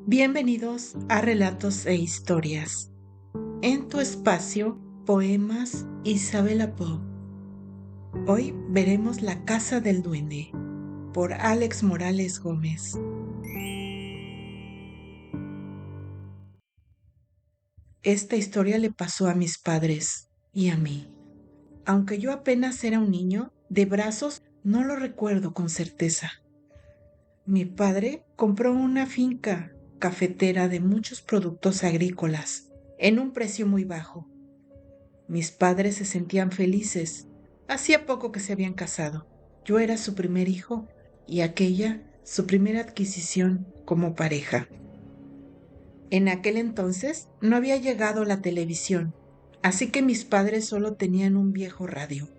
Bienvenidos a Relatos e Historias. En tu espacio, Poemas Isabela Poe. Hoy veremos La Casa del Duende, por Alex Morales Gómez. Esta historia le pasó a mis padres y a mí. Aunque yo apenas era un niño, de brazos no lo recuerdo con certeza. Mi padre compró una finca cafetera de muchos productos agrícolas, en un precio muy bajo. Mis padres se sentían felices. Hacía poco que se habían casado. Yo era su primer hijo y aquella su primera adquisición como pareja. En aquel entonces no había llegado la televisión, así que mis padres solo tenían un viejo radio.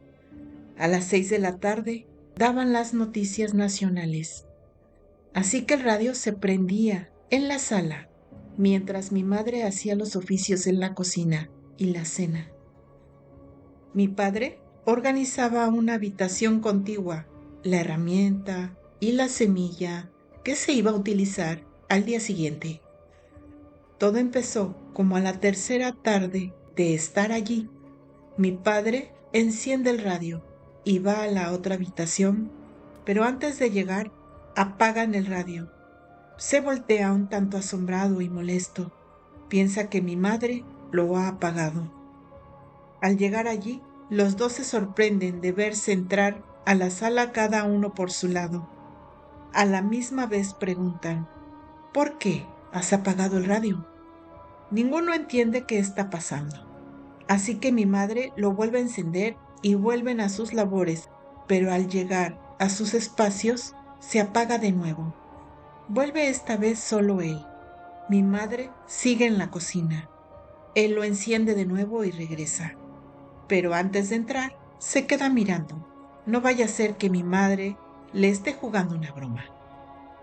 A las 6 de la tarde daban las noticias nacionales. Así que el radio se prendía en la sala, mientras mi madre hacía los oficios en la cocina y la cena. Mi padre organizaba una habitación contigua, la herramienta y la semilla que se iba a utilizar al día siguiente. Todo empezó como a la tercera tarde de estar allí. Mi padre enciende el radio y va a la otra habitación, pero antes de llegar, apagan el radio. Se voltea un tanto asombrado y molesto. Piensa que mi madre lo ha apagado. Al llegar allí, los dos se sorprenden de verse entrar a la sala cada uno por su lado. A la misma vez preguntan, ¿por qué has apagado el radio? Ninguno entiende qué está pasando. Así que mi madre lo vuelve a encender y vuelven a sus labores, pero al llegar a sus espacios, se apaga de nuevo. Vuelve esta vez solo él. Mi madre sigue en la cocina. Él lo enciende de nuevo y regresa. Pero antes de entrar, se queda mirando. No vaya a ser que mi madre le esté jugando una broma.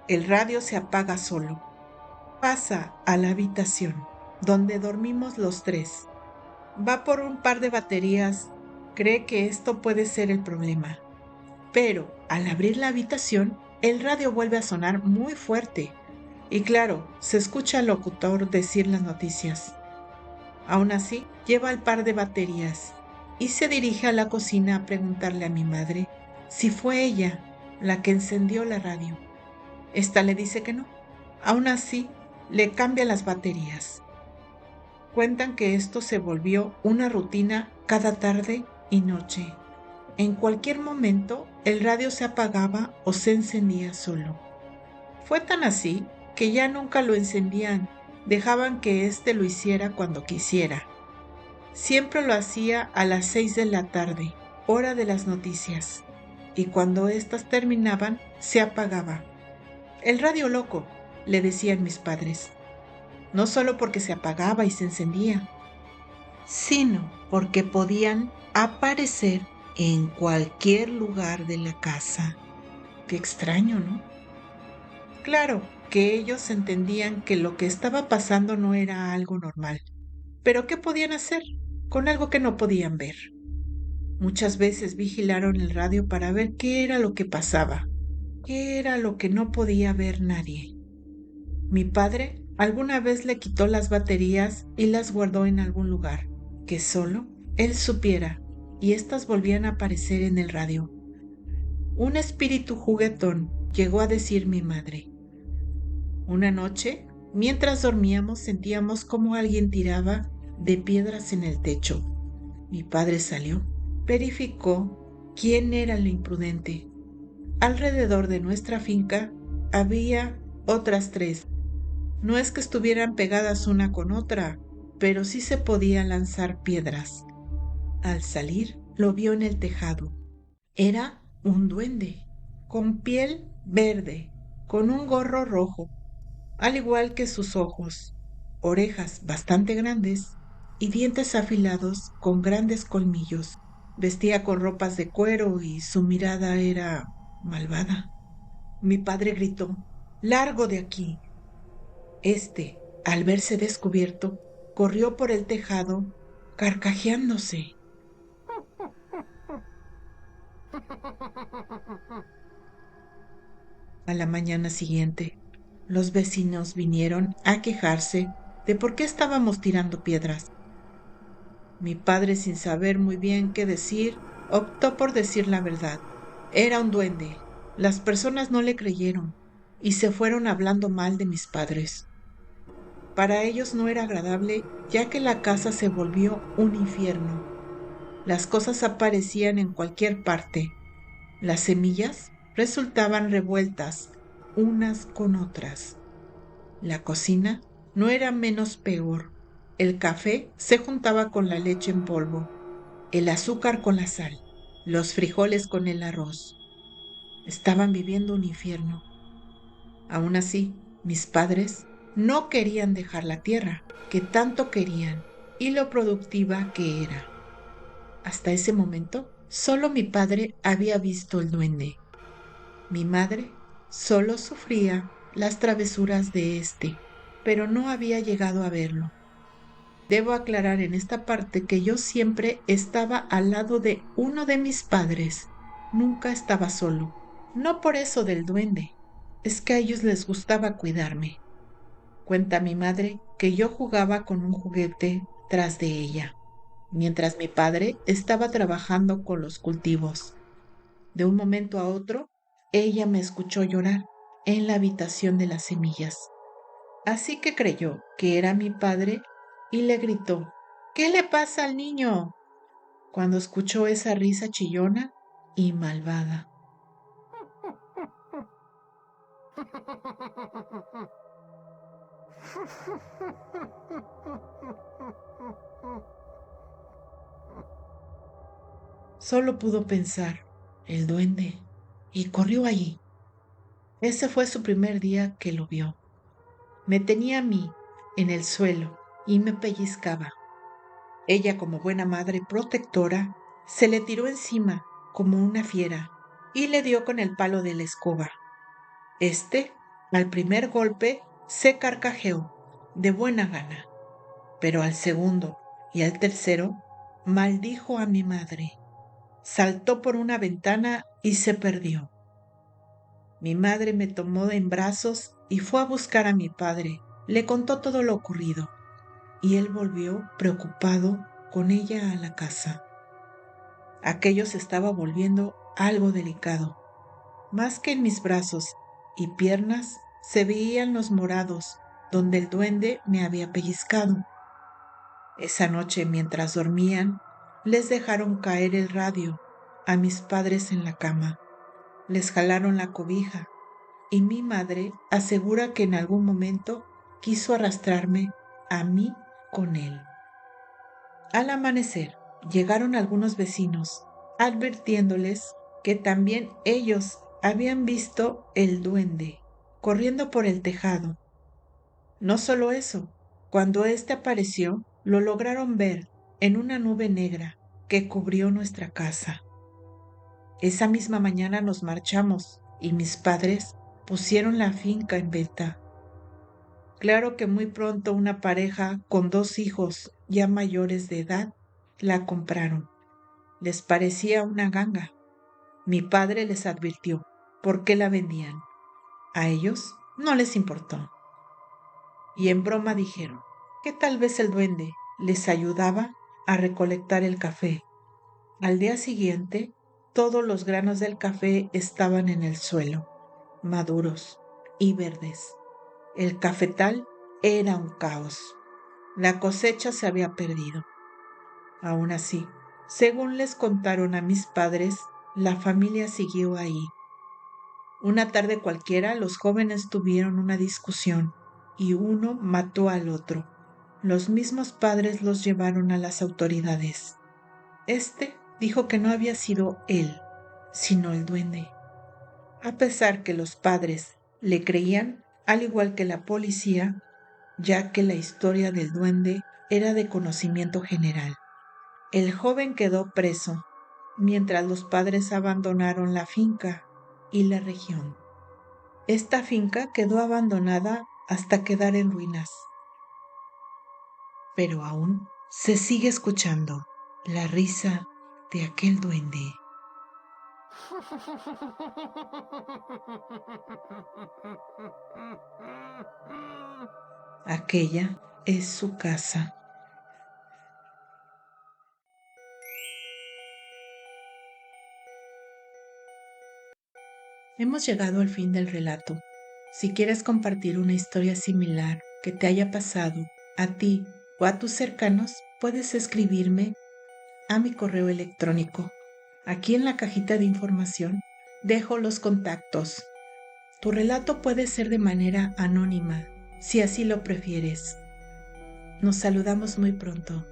El radio se apaga solo. Pasa a la habitación, donde dormimos los tres. Va por un par de baterías. Cree que esto puede ser el problema. Pero al abrir la habitación, el radio vuelve a sonar muy fuerte. Y claro, se escucha al locutor decir las noticias. Aún así, lleva el par de baterías y se dirige a la cocina a preguntarle a mi madre si fue ella la que encendió la radio. Esta le dice que no. Aún así, le cambia las baterías. Cuentan que esto se volvió una rutina cada tarde y noche. En cualquier momento, el radio se apagaba o se encendía solo. Fue tan así que ya nunca lo encendían, dejaban que éste lo hiciera cuando quisiera. Siempre lo hacía a las 6 de la tarde, hora de las noticias, y cuando éstas terminaban, se apagaba. El radio loco, le decían mis padres, no solo porque se apagaba y se encendía, sino porque podían aparecer en cualquier lugar de la casa. Qué extraño, ¿no? Claro que ellos entendían que lo que estaba pasando no era algo normal, pero ¿qué podían hacer con algo que no podían ver? Muchas veces vigilaron el radio para ver qué era lo que pasaba, qué era lo que no podía ver nadie. Mi padre alguna vez le quitó las baterías y las guardó en algún lugar, que solo él supiera, y éstas volvían a aparecer en el radio. Un espíritu juguetón, llegó a decir mi madre. Una noche, mientras dormíamos, sentíamos como alguien tiraba de piedras en el techo. Mi padre salió, verificó quién era el imprudente. Alrededor de nuestra finca había otras tres. No es que estuvieran pegadas una con otra, pero sí se podían lanzar piedras. Al salir, lo vio en el tejado. Era un duende, con piel verde, con un gorro rojo, al igual que sus ojos, orejas bastante grandes y dientes afilados con grandes colmillos. Vestía con ropas de cuero y su mirada era malvada. Mi padre gritó, «¡Largo de aquí!». Al verse descubierto, corrió por el tejado, carcajeándose. A la mañana siguiente, Los vecinos vinieron a quejarse de por qué estábamos tirando piedras. Mi padre, sin saber muy bien qué decir, optó por decir la verdad. Era un duende. Las personas no le creyeron y se fueron hablando mal de mis padres. Para ellos no era agradable, ya que la casa se volvió un infierno. Las cosas aparecían en cualquier parte. Las semillas resultaban revueltas unas con otras. La cocina no era menos peor. El café se juntaba con la leche en polvo, el azúcar con la sal, los frijoles con el arroz. Estaban viviendo un infierno. Aún así, mis padres no querían dejar la tierra, que tanto querían, y lo productiva que era. Hasta ese momento, solo mi padre había visto el duende. Mi madre solo sufría las travesuras de éste, pero no había llegado a verlo. Debo aclarar en esta parte que yo siempre estaba al lado de uno de mis padres. Nunca estaba solo. No por eso del duende. Es que a ellos les gustaba cuidarme. Cuenta mi madre que yo jugaba con un juguete tras de ella, mientras mi padre estaba trabajando con los cultivos. De un momento a otro, ella me escuchó llorar en la habitación de las semillas. Así que creyó que era mi padre y le gritó: ¿Qué le pasa al niño? Cuando escuchó esa risa chillona y malvada. Solo pudo pensar, el duende, y corrió allí. Ese fue su primer día que lo vio. Me tenía a mí en el suelo y me pellizcaba. Ella, como buena madre protectora, se le tiró encima como una fiera y le dio con el palo de la escoba. Este, al primer golpe, se carcajeó de buena gana, pero al segundo y al tercero maldijo a mi madre. Saltó por una ventana y se perdió. Mi madre me tomó en brazos y fue a buscar a mi padre. Le contó todo lo ocurrido y él volvió preocupado con ella a la casa. Aquello se estaba volviendo algo delicado. Más que en mis brazos y piernas se veían los morados donde el duende me había pellizcado. Esa noche, mientras dormían, les dejaron caer el radio a mis padres en la cama. Les jalaron la cobija y mi madre asegura que en algún momento quiso arrastrarme a mí con él. Al amanecer, llegaron algunos vecinos, advirtiéndoles que también ellos habían visto el duende corriendo por el tejado. No solo eso, cuando éste apareció, lo lograron ver en una nube negra que cubrió nuestra casa. Esa misma mañana nos marchamos y mis padres pusieron la finca en venta. Claro que muy pronto una pareja con 2 hijos ya mayores de edad la compraron. Les parecía una ganga. Mi padre les advirtió por qué la vendían. A ellos no les importó. Y en broma dijeron que tal vez el duende les ayudaba a recolectar el café. Al día siguiente, todos los granos del café estaban en el suelo, maduros y verdes. El cafetal era un caos. La cosecha se había perdido. Aún así, según les contaron a mis padres, la familia siguió ahí. Una tarde cualquiera, los jóvenes tuvieron una discusión y uno mató al otro. Los mismos padres los llevaron a las autoridades. Este dijo que no había sido él, sino el duende. A pesar que los padres le creían, al igual que la policía, ya que la historia del duende era de conocimiento general. El joven quedó preso, mientras los padres abandonaron la finca y la región. Esta finca quedó abandonada hasta quedar en ruinas, pero aún se sigue escuchando la risa de aquel duende. Aquella es su casa. Hemos llegado al fin del relato. Si quieres compartir una historia similar que te haya pasado a ti o a tus cercanos, puedes escribirme a mi correo electrónico. Aquí en la cajita de información dejo los contactos. Tu relato puede ser de manera anónima, si así lo prefieres. Nos saludamos muy pronto.